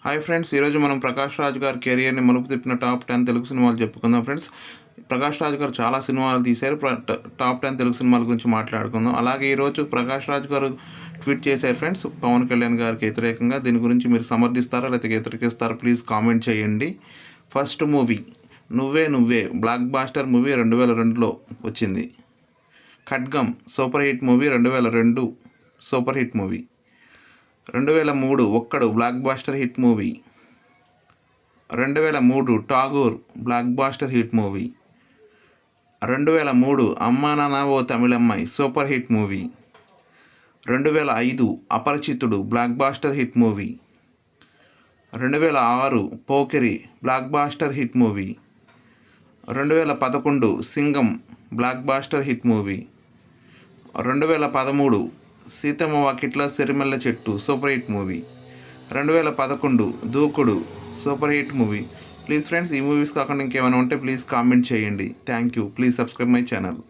Hi friends, ఈరోజు మనం ప్రకాష్ రాజ్ గారి కెరియర్ని మలుపు తిప్పిన టాప్ 10 తెలుగు సినిమాలు చెప్పుకుందాం ఫ్రెండ్స్. ప్రకాష్ రాజ్ గారు చాలా సినిమాలు తీశారు. టాప్ 10 తెలుగు సినిమాల గురించి మాట్లాడుకుందాం. అలాగే ఈరోజు ప్రకాష్ రాజ్ గారు ట్వీట్ చేశారు ఫ్రెండ్స్, పవన్ కళ్యాణ్ గారికి వ్యతిరేకంగా. దీని గురించి మీరు సమర్థిస్తారా లేకపోతే వ్యతిరేకిస్తారా ప్లీజ్ కామెంట్ చేయండి. First movie Nuvve Nuvve blockbuster movie 2002లో వచ్చింది. Khadgam super hit movie 2002 super hit movie. 2003 Okkadu blockbuster hit movie. 2003 Tagore blockbuster hit movie. 2003 Amma Nanna O Tamilammayi super hit movie. 2005 Aparichitudu blockbuster hit movie. 2006 Pokiri blockbuster hit movie. 2011 Singam blockbuster hit movie. 2013 Seethamma Vakitla Sirimalla Chettu super hit movie. 2011 దూకుడు super hit movie. Please friends, ఈ movies కాకుండా ఇంకేమైనా ఉంటే please comment చేయండి. Thank you. Please subscribe my channel.